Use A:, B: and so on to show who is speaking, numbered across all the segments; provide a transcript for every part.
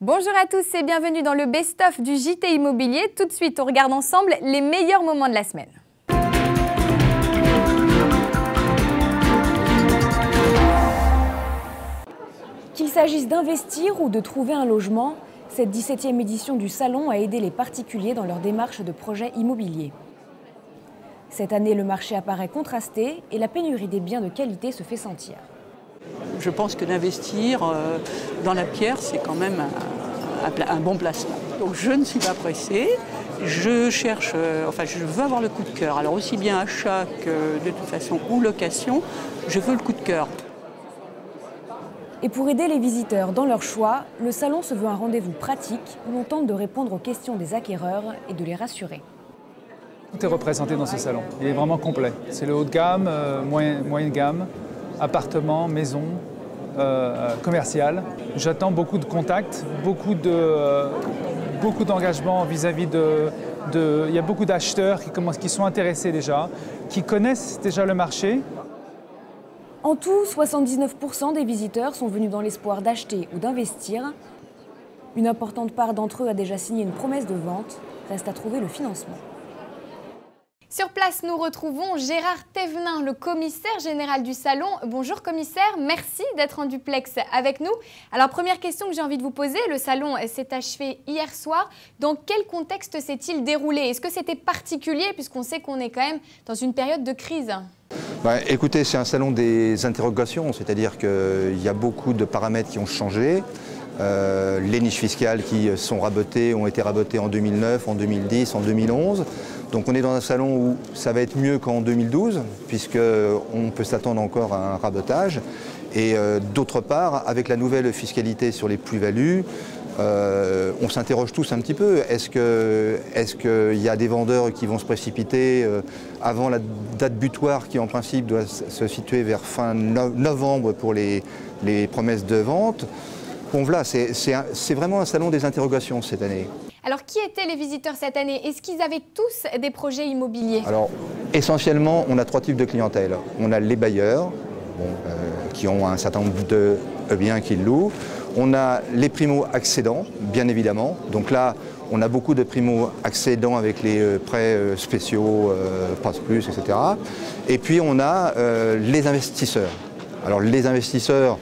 A: Bonjour à tous et bienvenue dans le best-of du JT Immobilier. Tout de suite, on regarde ensemble les meilleurs moments de la semaine. Qu'il s'agisse d'investir ou de trouver un logement, cette 17e édition du Salon a aidé les particuliers dans leur démarche de projet immobilier. Cette année, le marché apparaît contrasté et la pénurie des biens de qualité se fait sentir.
B: Je pense que d'investir dans la pierre, c'est quand même un bon placement. Donc je ne suis pas pressée, je cherche, je veux avoir le coup de cœur. Alors aussi bien achat que de toute façon ou location, je veux le coup de cœur.
A: Et pour aider les visiteurs dans leur choix, le salon se veut un rendez-vous pratique où l'on tente de répondre aux questions des acquéreurs et de les rassurer.
C: Tout est représenté dans ce salon, il est vraiment complet. C'est le haut de gamme, moyenne gamme, appartements, maisons, commercial. J'attends beaucoup de contacts, beaucoup d'engagement vis-à-vis de... Il y a beaucoup d'acheteurs qui sont intéressés déjà, qui connaissent déjà le marché.
A: En tout, 79% des visiteurs sont venus dans l'espoir d'acheter ou d'investir. Une importante part d'entre eux a déjà signé une promesse de vente. Reste à trouver le financement. Sur place, nous retrouvons Gérard Thévenin, le commissaire général du salon. Bonjour commissaire, merci d'être en duplex avec nous. Alors première question que j'ai envie de vous poser, le salon s'est achevé hier soir. Dans quel contexte s'est-il déroulé? Est-ce que c'était particulier puisqu'on sait qu'on est quand même dans une période de crise?
D: Écoutez, c'est un salon des interrogations, c'est-à-dire qu'il y a beaucoup de paramètres qui ont changé. Les niches fiscales qui sont rabotées ont été rabotées en 2009, en 2010, en 2011. Donc on est dans un salon où ça va être mieux qu'en 2012, puisqu'on peut s'attendre encore à un rabotage. Et d'autre part, avec la nouvelle fiscalité sur les plus-values, on s'interroge tous un petit peu. Est-ce qu'il y a des vendeurs qui vont se précipiter avant la date butoir qui en principe doit se situer vers fin novembre pour les promesses de vente? Bon voilà, c'est vraiment un salon des interrogations cette année.
A: Alors qui étaient les visiteurs cette année? Est-ce qu'ils avaient tous des projets immobiliers?
D: Alors essentiellement, on a trois types de clientèle. On a les bailleurs, qui ont un certain nombre de biens qu'ils louent. On a les primo-accédants, bien évidemment. Donc là, on a beaucoup de primo-accédants avec les prêts spéciaux, Passe Plus, etc. Et puis on a les investisseurs. Alors les investisseurs,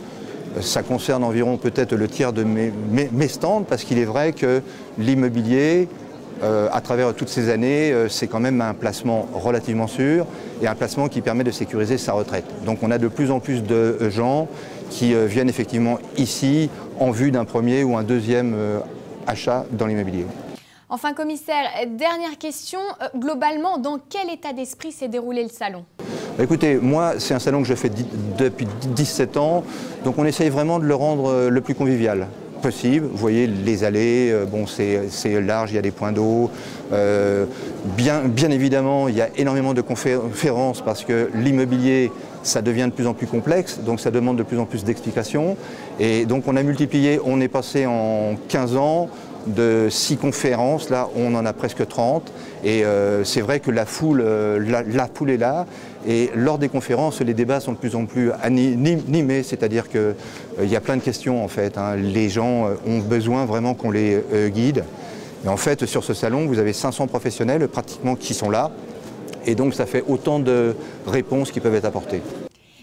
D: ça concerne environ peut-être le tiers de mes stands, parce qu'il est vrai que l'immobilier, à travers toutes ces années, c'est quand même un placement relativement sûr et un placement qui permet de sécuriser sa retraite. Donc on a de plus en plus de gens qui viennent effectivement ici en vue d'un premier ou un deuxième achat dans l'immobilier.
A: Enfin commissaire, dernière question, globalement, dans quel état d'esprit s'est déroulé le salon?
D: Écoutez, moi c'est un salon que je fais depuis 17 ans, donc on essaye vraiment de le rendre le plus convivial possible. Vous voyez les allées, c'est large, il y a des points d'eau. Bien évidemment, il y a énormément de conférences parce que l'immobilier, ça devient de plus en plus complexe, donc ça demande de plus en plus d'explications. Et donc on a multiplié, on est passé en 15 ans de 6 conférences, là on en a presque 30. Et c'est vrai que la foule est là. Et lors des conférences, les débats sont de plus en plus animés, c'est-à-dire qu'il y a plein de questions en fait. Les gens ont besoin vraiment qu'on les guide. Et en fait, sur ce salon, vous avez 500 professionnels pratiquement qui sont là. Et donc ça fait autant de réponses qui peuvent être apportées.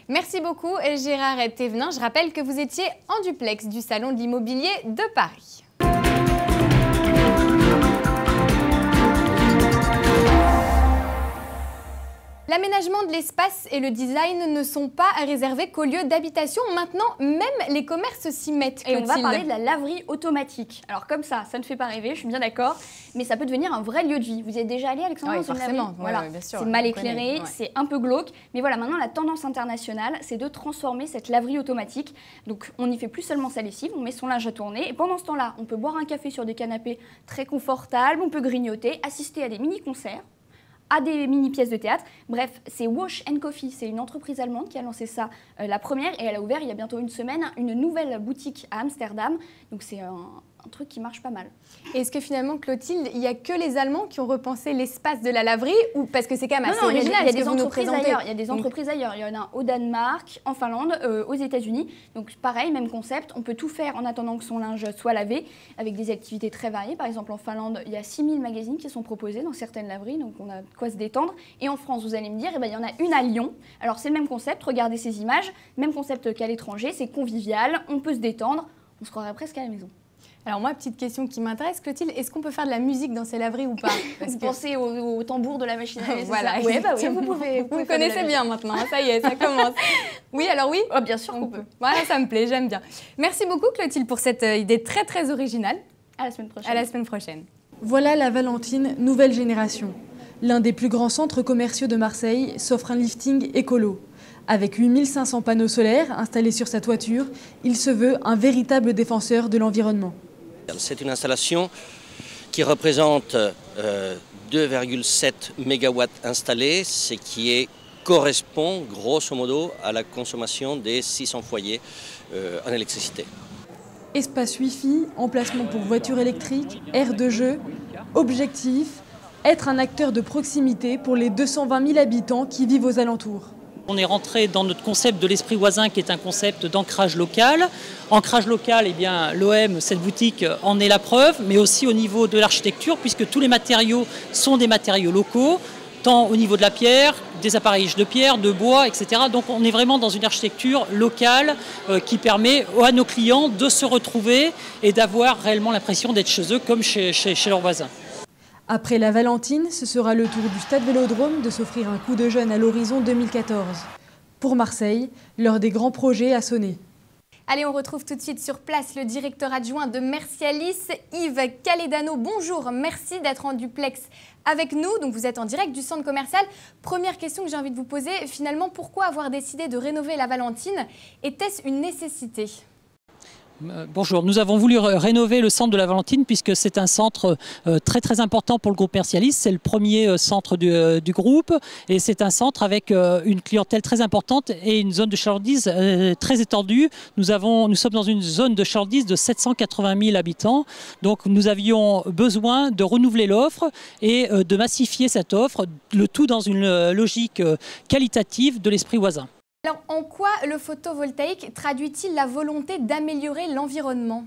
A: Merci beaucoup Gérard Thévenin. Je rappelle que vous étiez en duplex du Salon de l'immobilier de Paris. L'aménagement de l'espace et le design ne sont pas réservés qu'aux lieux d'habitation. Maintenant, même les commerces s'y mettent.
E: Et on va parler de la laverie automatique. Alors comme ça ne fait pas rêver, je suis bien d'accord, mais ça peut devenir un vrai lieu de vie. Vous y êtes déjà allé, Alexandra?
A: Oui, forcément.
E: Voilà.
A: Bien sûr.
E: C'est mal éclairé, c'est un peu glauque. Mais voilà, maintenant la tendance internationale, c'est de transformer cette laverie automatique. Donc on n'y fait plus seulement sa lessive, on met son linge à tourner. Et pendant ce temps-là, on peut boire un café sur des canapés très confortables, on peut grignoter, assister à des mini-concerts, à des mini-pièces de théâtre. Bref, c'est Wash & Coffee, c'est une entreprise allemande qui a lancé ça la première et elle a ouvert il y a bientôt une semaine une nouvelle boutique à Amsterdam. Donc c'est un truc qui marche pas mal.
F: Est-ce que finalement, Clotilde, il n'y a que les Allemands qui ont repensé l'espace de la laverie ou parce que c'est quand même assez original?
E: Il y a des entreprises ailleurs. Il y a des entreprises ailleurs. Il y en a au Danemark, en Finlande, aux États-Unis. Donc pareil, même concept. On peut tout faire en attendant que son linge soit lavé, avec des activités très variées. Par exemple, en Finlande, il y a 6000 magazines qui sont proposés dans certaines laveries, donc on a de quoi se détendre. Et en France, vous allez me dire, il y en a une à Lyon. Alors c'est le même concept. Regardez ces images, même concept qu'à l'étranger. C'est convivial, on peut se détendre. On se croirait presque à la maison.
F: Alors moi, petite question qui m'intéresse, Clotilde, est-ce qu'on peut faire de la musique dans ces laveries ou pas?
E: Vous pensez au tambour de la machine à laver,
F: voilà,
E: oui, oui, vous pouvez
F: vous connaissez bien maintenant, ça y est, ça commence. Oui, alors oui,
E: bien sûr qu'on peut.
F: Voilà, ça me plaît, j'aime bien. Merci beaucoup Clotilde pour cette idée très très originale.
E: À la semaine prochaine.
F: À la semaine prochaine.
G: Voilà la Valentine nouvelle génération. L'un des plus grands centres commerciaux de Marseille s'offre un lifting écolo. Avec 8500 panneaux solaires installés sur sa toiture, il se veut un véritable défenseur de l'environnement.
H: C'est une installation qui représente 2,7 MW installés, ce qui correspond grosso modo à la consommation des 600 foyers en électricité.
G: Espace Wi-Fi, emplacement pour voitures électriques, aire de jeu, objectif, être un acteur de proximité pour les 220 000 habitants qui vivent aux alentours.
I: On est rentré dans notre concept de l'esprit voisin qui est un concept d'ancrage local. Ancrage local, eh bien, l'OM, cette boutique, en est la preuve, mais aussi au niveau de l'architecture, puisque tous les matériaux sont des matériaux locaux, tant au niveau de la pierre, des appareillages de pierre, de bois, etc. Donc on est vraiment dans une architecture locale qui permet à nos clients de se retrouver et d'avoir réellement l'impression d'être chez eux comme chez leurs voisins.
G: Après la Valentine, ce sera le tour du Stade Vélodrome de s'offrir un coup de jeune à l'horizon 2014. Pour Marseille, l'heure des grands projets a sonné.
F: Allez, on retrouve tout de suite sur place le directeur adjoint de Mercialis, Yves Caledano. Bonjour, merci d'être en duplex avec nous. Donc vous êtes en direct du centre commercial. Première question que j'ai envie de vous poser, finalement, pourquoi avoir décidé de rénover la Valentine? Était-ce une nécessité ?
I: Bonjour, nous avons voulu rénover le centre de la Valentine puisque c'est un centre très très important pour le groupe Mercialis. C'est le premier centre du groupe et c'est un centre avec une clientèle très importante et une zone de chalandise très étendue. Nous sommes dans une zone de chalandise de 780 000 habitants. Donc nous avions besoin de renouveler l'offre et de massifier cette offre, le tout dans une logique qualitative de l'esprit voisin.
F: Alors, en quoi le photovoltaïque traduit-il la volonté d'améliorer l'environnement ?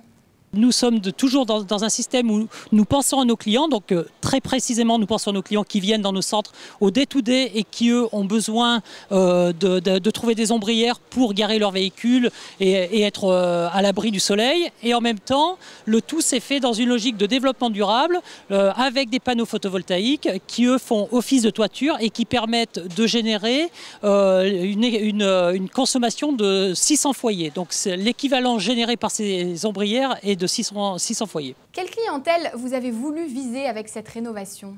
I: Nous sommes toujours dans un système où nous pensons à nos clients, donc très précisément nous pensons à nos clients qui viennent dans nos centres au day-to-day et qui eux ont besoin de trouver des ombrières pour garer leur véhicule et être à l'abri du soleil. Et en même temps, le tout s'est fait dans une logique de développement durable avec des panneaux photovoltaïques qui eux font office de toiture et qui permettent de générer une consommation de 600 foyers. Donc l'équivalent généré par ces ombrières est de 600 foyers.
F: Quelle clientèle vous avez voulu viser avec cette rénovation ?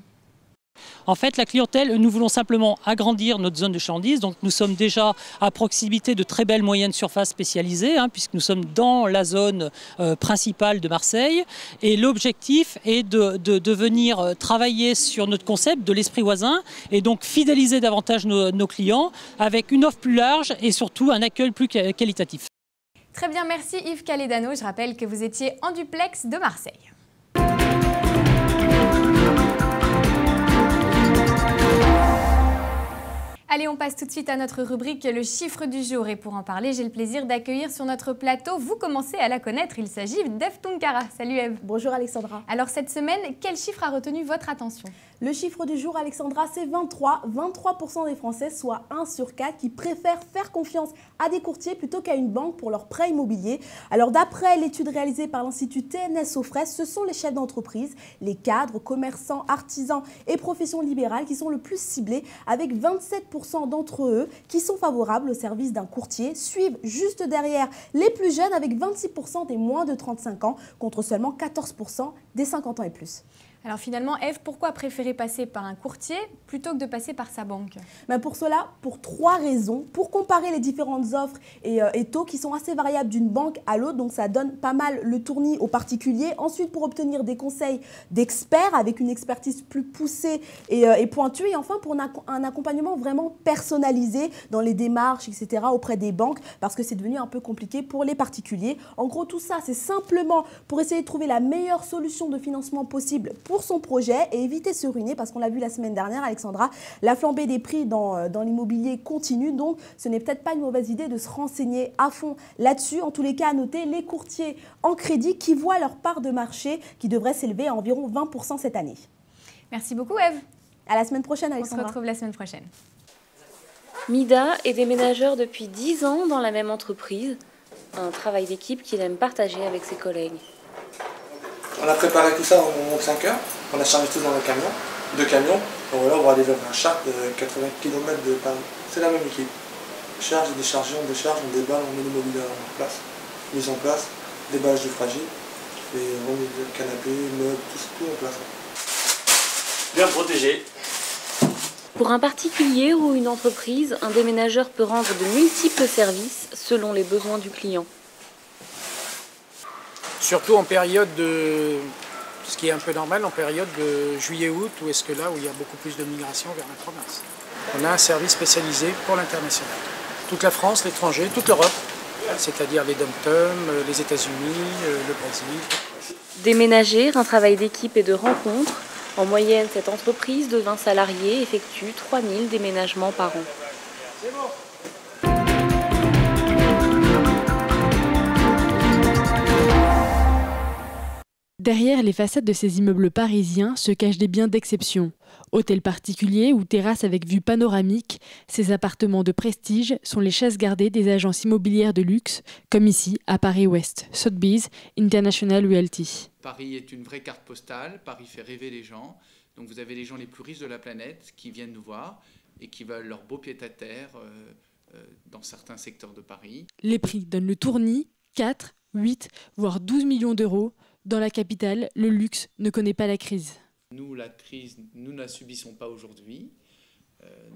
I: En fait, la clientèle, nous voulons simplement agrandir notre zone de chalandise. Donc, nous sommes déjà à proximité de très belles moyennes surfaces spécialisées, puisque nous sommes dans la zone principale de Marseille. Et l'objectif est de venir travailler sur notre concept de l'esprit voisin et donc fidéliser davantage nos clients avec une offre plus large et surtout un accueil plus qualitatif.
F: Très bien, merci Yves Caledano. Je rappelle que vous étiez en duplex de Marseille. Allez, on passe tout de suite à notre rubrique Le chiffre du jour. Et pour en parler, j'ai le plaisir d'accueillir sur notre plateau, vous commencez à la connaître, il s'agit d'Ève Tunkara. Salut Ève.
J: Bonjour Alexandra.
F: Alors cette semaine, quel chiffre a retenu votre attention ?
J: Le chiffre du jour, Alexandra, c'est 23. 23% des Français, soit 1 sur 4, qui préfèrent faire confiance à des courtiers plutôt qu'à une banque pour leur prêt immobilier. Alors d'après l'étude réalisée par l'Institut TNS Sofres, ce sont les chefs d'entreprise, les cadres, commerçants, artisans et professions libérales qui sont le plus ciblés, avec 27% d'entre eux qui sont favorables au service d'un courtier. Suivent juste derrière les plus jeunes avec 26% des moins de 35 ans contre seulement 14% des 50 ans et plus.
F: Alors finalement, Eve, pourquoi préférer passer par un courtier plutôt que de passer par sa banque?
J: Pour cela, pour 3 raisons. Pour comparer les différentes offres et taux qui sont assez variables d'une banque à l'autre, donc ça donne pas mal le tournis aux particuliers. Ensuite, pour obtenir des conseils d'experts avec une expertise plus poussée et pointue. Et enfin, pour un accompagnement vraiment personnalisé dans les démarches, etc. auprès des banques, parce que c'est devenu un peu compliqué pour les particuliers. En gros, tout ça, c'est simplement pour essayer de trouver la meilleure solution de financement possible pour son projet et éviter de se ruiner, parce qu'on l'a vu la semaine dernière, Alexandra, la flambée des prix dans l'immobilier continue, donc ce n'est peut-être pas une mauvaise idée de se renseigner à fond là-dessus. En tous les cas, à noter les courtiers en crédit qui voient leur part de marché qui devrait s'élever à environ 20% cette année.
F: Merci beaucoup, Eve.
J: À la semaine prochaine, Alexandra.
F: On se retrouve la semaine prochaine.
K: Mida est déménageur depuis 10 ans dans la même entreprise, un travail d'équipe qu'il aime partager avec ses collègues.
L: On a préparé tout ça au moment de 5 heures, on a chargé tout dans le camion, 2 camions, donc voilà, on va aller vers un char de 80 km de Paris. C'est la même équipe. Charge et décharge, on décharge, on déballe, on met l'immobilier en place, mise en place, déballage du fragile, et on met le canapé, meubles, tout en place.
M: Bien protégé.
K: Pour un particulier ou une entreprise, un déménageur peut rendre de multiples services selon les besoins du client.
N: Surtout en période de, ce qui est un peu normal, en période de juillet-août, où est-ce que là où il y a beaucoup plus de migration vers la province. On a un service spécialisé pour l'international. Toute la France, l'étranger, toute l'Europe, c'est-à-dire les dom-tom, les États-Unis, le Brésil.
K: Déménager, un travail d'équipe et de rencontre. En moyenne, cette entreprise de 20 salariés effectue 3000 déménagements par an.
G: C'est bon. Derrière les façades de ces immeubles parisiens se cachent des biens d'exception. Hôtels particuliers ou terrasses avec vue panoramique, ces appartements de prestige sont les chasses gardées des agences immobilières de luxe, comme ici à Paris-Ouest, Sotheby's International Realty.
O: Paris est une vraie carte postale, Paris fait rêver les gens. Donc vous avez les gens les plus riches de la planète qui viennent nous voir et qui veulent leur beau pied-à-terre dans certains secteurs de Paris.
G: Les prix donnent le tournis, 4, 8, voire 12 millions d'euros. Dans la capitale, le luxe ne connaît pas la crise.
O: Nous, la crise, nous ne la subissons pas aujourd'hui.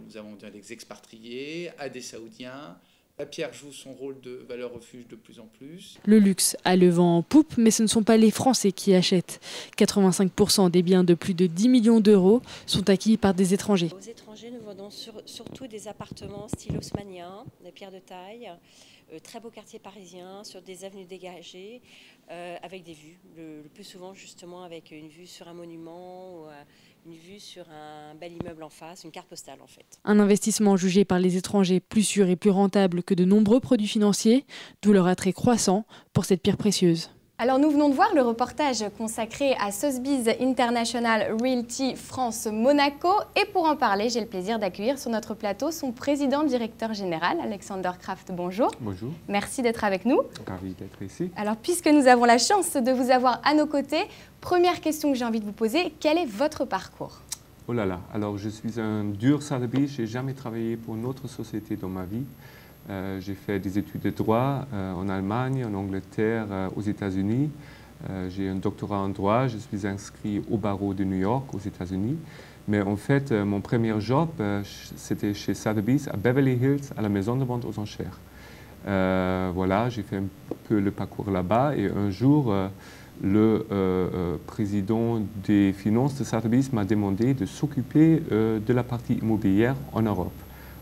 O: Nous avons des expatriés, à des Saoudiens. La pierre joue son rôle de valeur refuge de plus en plus.
G: Le luxe a le vent en poupe, mais ce ne sont pas les Français qui achètent. 85% des biens de plus de 10 millions d'euros sont acquis par des étrangers.
P: Aux étrangers, nous vendons surtout des appartements style haussmannien, des pierres de taille, très beaux quartiers parisiens, sur des avenues dégagées, avec des vues. Le plus souvent, justement, avec une vue sur un monument ou une vue sur un bel immeuble en face, une carte postale en fait.
G: Un investissement jugé par les étrangers plus sûr et plus rentable que de nombreux produits financiers, d'où leur attrait croissant pour cette pierre précieuse.
F: Alors nous venons de voir le reportage consacré à Sotheby's International Realty France-Monaco. Et pour en parler, j'ai le plaisir d'accueillir sur notre plateau son président directeur général, Alexander Kraft. Bonjour.
Q: Bonjour.
F: Merci d'être avec nous.
Q: Ravi d'être ici.
F: Alors puisque nous avons la chance de vous avoir à nos côtés, première question que j'ai envie de vous poser, quel est votre parcours ?
Q: Oh là là, alors je suis un dur Sotheby's, je n'ai jamais travaillé pour une autre société dans ma vie. J'ai fait des études de droit en Allemagne, en Angleterre, aux États-Unis. J'ai un doctorat en droit, je suis inscrit au barreau de New York, aux États-Unis. Mais en fait, mon premier job, c'était chez Sotheby's à Beverly Hills, à la maison de vente aux enchères. Voilà, j'ai fait un peu le parcours là-bas et un jour, le président des finances de Sotheby's m'a demandé de s'occuper de la partie immobilière en Europe.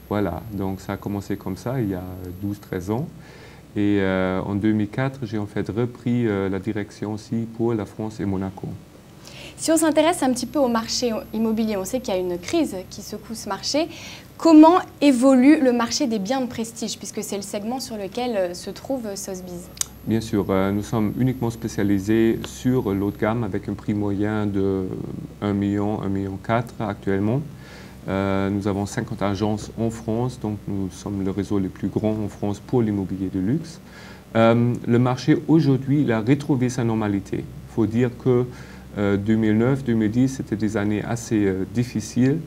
Q: Voilà, donc ça a commencé comme ça il y a 12-13 ans. Et en 2004, j'ai en fait repris la direction aussi pour la France et Monaco.
F: Si on s'intéresse un petit peu au marché immobilier, on sait qu'il y a une crise qui secoue ce marché. Comment évolue le marché des biens de prestige, puisque c'est le segment sur lequel se trouve Sotheby's?
Q: Bien sûr, nous sommes uniquement spécialisés sur l'haut de gamme avec un prix moyen de 1 million, 1,4 million actuellement. Nous avons 50 agences en France, donc nous sommes le réseau le plus grand en France pour l'immobilier de luxe. Le marché aujourd'hui, il a retrouvé sa normalité. Il faut dire que 2009-2010, c'était des années assez difficiles.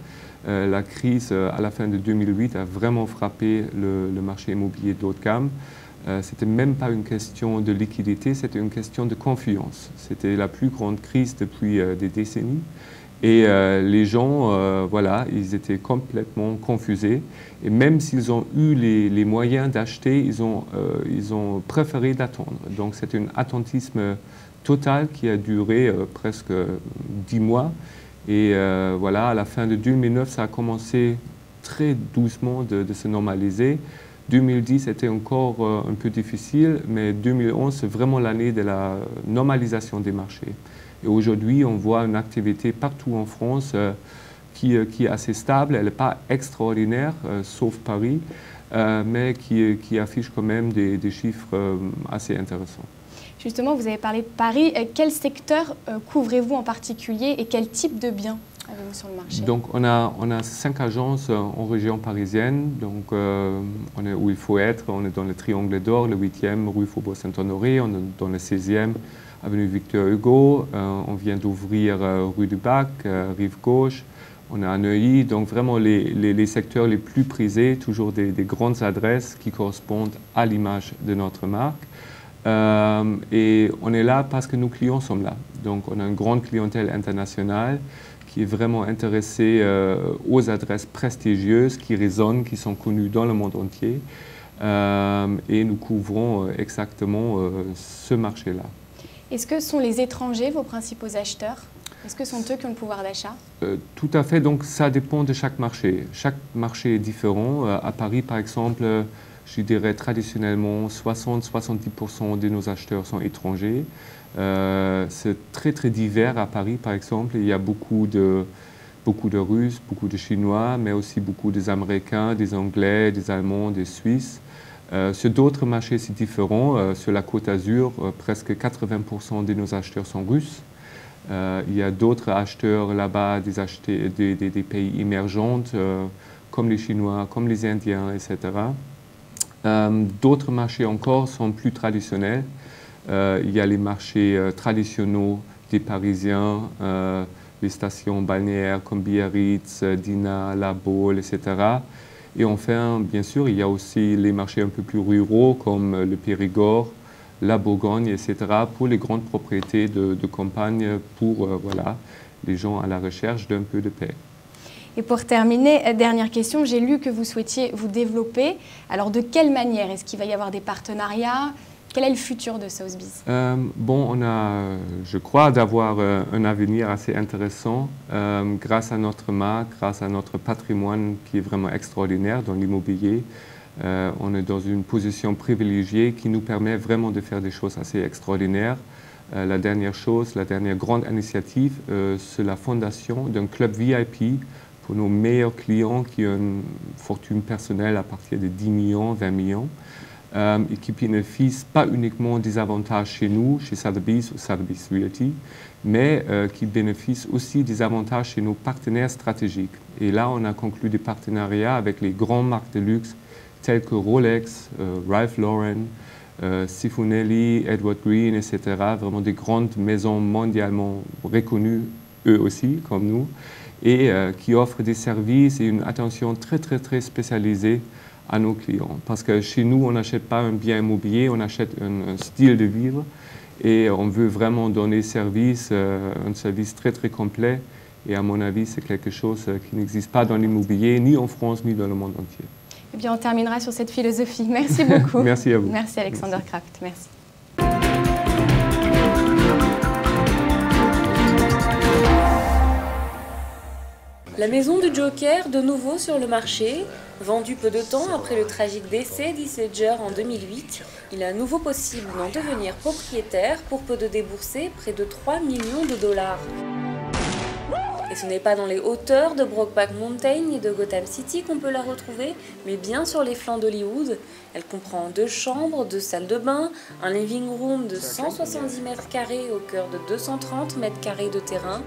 Q: La crise à la fin de 2008 a vraiment frappé le marché immobilier de haut de gamme. C'était même pas une question de liquidité, c'était une question de confiance. C'était la plus grande crise depuis des décennies. Et les gens, voilà, ils étaient complètement confusés. Et même s'ils ont eu les moyens d'acheter, ils ont préféré d'attendre. Donc c'est un attentisme total qui a duré presque 10 mois. Et voilà, à la fin de 2009, ça a commencé très doucement de se normaliser. 2010 était encore un peu difficile, mais 2011, c'est vraiment l'année de la normalisation des marchés. Et aujourd'hui, on voit une activité partout en France qui est assez stable. Elle n'est pas extraordinaire, sauf Paris, mais qui affiche quand même des chiffres assez intéressants.
F: Justement, vous avez parlé de Paris. Quel secteur couvrez-vous en particulier et quel type de biens avez-vous sur le marché?
Q: Donc, on a 5 agences en région parisienne, donc on est où il faut être. On est dans le Triangle d'Or, le 8e rue Faubourg-Saint-Honoré, on est dans le 16e avenue Victor Hugo, on vient d'ouvrir rue du Bac, rive gauche, on a à Neuilly, donc vraiment les secteurs les plus prisés, toujours des grandes adresses qui correspondent à l'image de notre marque. Et on est là parce que nos clients sont là. Donc on a une grande clientèle internationale qui est vraiment intéressée aux adresses prestigieuses qui résonnent, qui sont connues dans le monde entier. Et nous couvrons exactement ce marché-là.
F: Est-ce que sont les étrangers vos principaux acheteurs? Est-ce que ce sont eux qui ont le pouvoir d'achat?
Q: Tout à fait, donc ça dépend de chaque marché. Chaque marché est différent. À Paris, par exemple, je dirais traditionnellement 60-70% de nos acheteurs sont étrangers. C'est très très divers à Paris, par exemple. Il y a beaucoup de Russes, beaucoup de Chinois, mais aussi beaucoup des Américains, des Anglais, des Allemands, des Suisses. Sur d'autres marchés, c'est différent. Sur la Côte d'Azur, presque 80% de nos acheteurs sont russes. Il y a d'autres acheteurs là-bas, des pays émergents, comme les Chinois, comme les Indiens, etc. D'autres marchés encore sont plus traditionnels. Il y a les marchés traditionnels des Parisiens, les stations balnéaires comme Biarritz, Dinard, La Baule, etc. Et enfin, bien sûr, il y a aussi les marchés un peu plus ruraux comme le Périgord, la Bourgogne, etc. pour les grandes propriétés de campagne, pour voilà, les gens à la recherche d'un peu de paix.
F: Et pour terminer, dernière question, j'ai lu que vous souhaitiez vous développer. Alors de quelle manière? Est-ce qu'il va y avoir des partenariats? Quel est le futur de Sotheby's?
Q: Bon, on a, je crois, d'avoir un avenir assez intéressant grâce à notre marque, grâce à notre patrimoine qui est vraiment extraordinaire dans l'immobilier. On est dans une position privilégiée qui nous permet vraiment de faire des choses assez extraordinaires. La dernière grande initiative, c'est la fondation d'un club VIP pour nos meilleurs clients qui ont une fortune personnelle à partir de 10 millions, 20 millions. Et qui bénéficient pas uniquement des avantages chez nous, chez Sotheby's ou Sotheby's Realty, mais qui bénéficient aussi des avantages chez nos partenaires stratégiques. Et là, on a conclu des partenariats avec les grandes marques de luxe telles que Rolex, Ralph Lauren, Sifonelli, Edward Green, etc. Vraiment des grandes maisons mondialement reconnues, eux aussi, comme nous, et qui offrent des services et une attention très, très, très spécialisée à nos clients. Parce que chez nous, on n'achète pas un bien immobilier, on achète un style de vivre et on veut vraiment donner un service très très complet. Et à mon avis, c'est quelque chose qui n'existe pas dans l'immobilier, ni en France, ni dans le monde entier.
F: Eh bien, on terminera sur cette philosophie. Merci beaucoup.
Q: Merci à vous.
F: Merci Alexander Kraft. Merci.
K: La maison du Joker, de nouveau sur le marché. Vendu peu de temps après le tragique décès d'Heath Ledger en 2008, il est à nouveau possible d'en devenir propriétaire pour peu de débourser près de 3 millions de dollars. Et ce n'est pas dans les hauteurs de Brokeback Mountain ni de Gotham City qu'on peut la retrouver, mais bien sur les flancs d'Hollywood. Elle comprend 2 chambres, 2 salles de bain, un living room de 170 mètres carrés au cœur de 230 mètres carrés de terrain.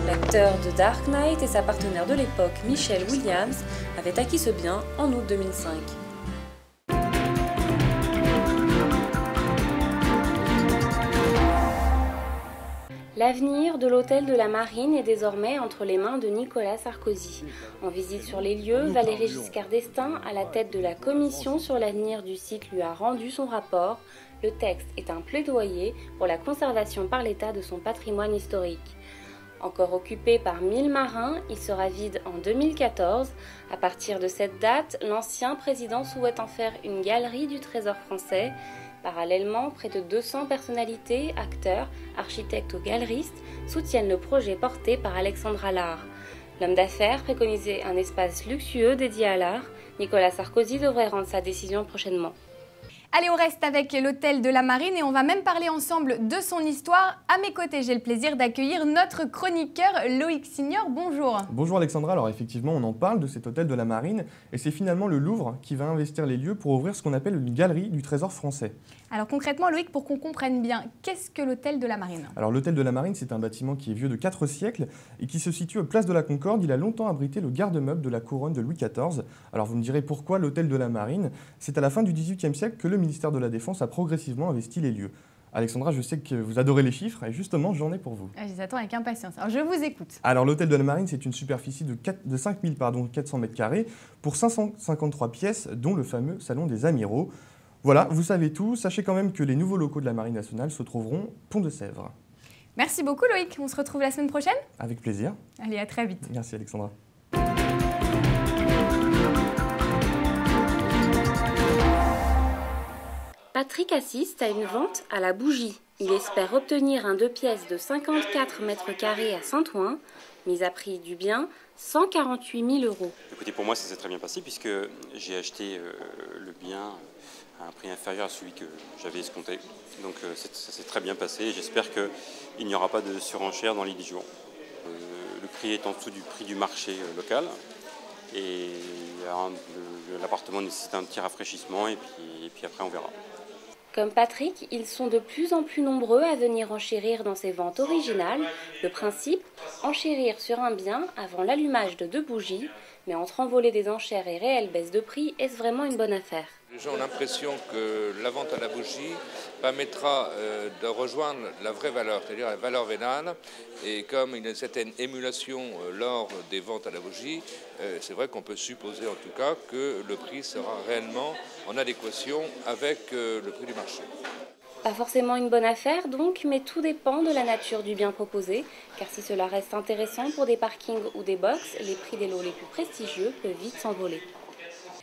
K: L'acteur de Dark Knight et sa partenaire de l'époque, Michelle Williams, avaient acquis ce bien en août 2005. L'avenir de l'hôtel de la Marine est désormais entre les mains de Nicolas Sarkozy. En visite sur les lieux, Valéry Giscard d'Estaing, à la tête de la commission sur l'avenir du site, lui a rendu son rapport. Le texte est un plaidoyer pour la conservation par l'État de son patrimoine historique. Encore occupé par 1000 marins, il sera vide en 2014. À partir de cette date, l'ancien président souhaite en faire une galerie du Trésor français. Parallèlement, près de 200 personnalités, acteurs, architectes ou galeristes soutiennent le projet porté par Alexandra Lar. L'homme d'affaires préconisait un espace luxueux dédié à l'art. Nicolas Sarkozy devrait rendre sa décision prochainement.
F: Allez, on reste avec l'hôtel de la Marine et on va même parler ensemble de son histoire. À mes côtés, j'ai le plaisir d'accueillir notre chroniqueur Loïc Signor. Bonjour.
R: Bonjour Alexandra. Alors effectivement, on en parle de cet hôtel de la Marine et c'est finalement le Louvre qui va investir les lieux pour ouvrir ce qu'on appelle une galerie du Trésor français.
F: Alors concrètement, Loïc, pour qu'on comprenne bien, qu'est-ce que l'hôtel de la Marine?
R: Alors l'hôtel de la Marine, c'est un bâtiment qui est vieux de 4 siècles et qui se situe place de la Concorde. Il a longtemps abrité le garde-meuble de la couronne de Louis XIV. Alors vous me direz pourquoi l'hôtel de la Marine? C'est à la fin du XVIIIe siècle que le ministère de la Défense a progressivement investi les lieux. Alexandra, je sais que vous adorez les chiffres et justement, j'en ai pour vous.
F: Je les attends avec impatience. Alors je vous écoute.
R: Alors l'hôtel de la Marine, c'est une superficie de 5400 m² pour 553 pièces, dont le fameux salon des Amiraux. Voilà, vous savez tout. Sachez quand même que les nouveaux locaux de la Marine nationale se trouveront Pont de Sèvres.
F: Merci beaucoup Loïc. On se retrouve la semaine prochaine?
R: Avec plaisir.
F: Allez, à très vite.
R: Merci Alexandra.
K: Patrick assiste à une vente à la bougie. Il espère obtenir un 2 pièces de 54 m² à Saint-Ouen. Mise à prix du bien, 148 000 €.
S: Écoutez, pour moi, ça s'est très bien passé puisque j'ai acheté le bien à un prix inférieur à celui que j'avais escompté. Donc ça s'est très bien passé. J'espère qu'il n'y aura pas de surenchère dans les 10 jours. Le prix est en dessous du prix du marché local. Et l'appartement nécessite un petit rafraîchissement et puis après on verra.
K: Comme Patrick, ils sont de plus en plus nombreux à venir enchérir dans ces ventes originales. Le principe, enchérir sur un bien avant l'allumage de 2 bougies. Mais entre envolée des enchères et réelle baisse de prix, est-ce vraiment une bonne affaire?
T: Les gens ont l'impression que la vente à la bougie permettra de rejoindre la vraie valeur, c'est-à-dire la valeur vénale. Et comme il y a une certaine émulation lors des ventes à la bougie, c'est vrai qu'on peut supposer en tout cas que le prix sera réellement en adéquation avec le prix du marché.
K: Pas forcément une bonne affaire donc, mais tout dépend de la nature du bien proposé, car si cela reste intéressant pour des parkings ou des box, les prix des lots les plus prestigieux peuvent vite s'envoler.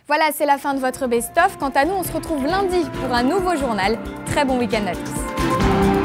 F: Voilà, c'est la fin de votre best-of. Quant à nous, on se retrouve lundi pour un nouveau journal. Très bon week-end à tous.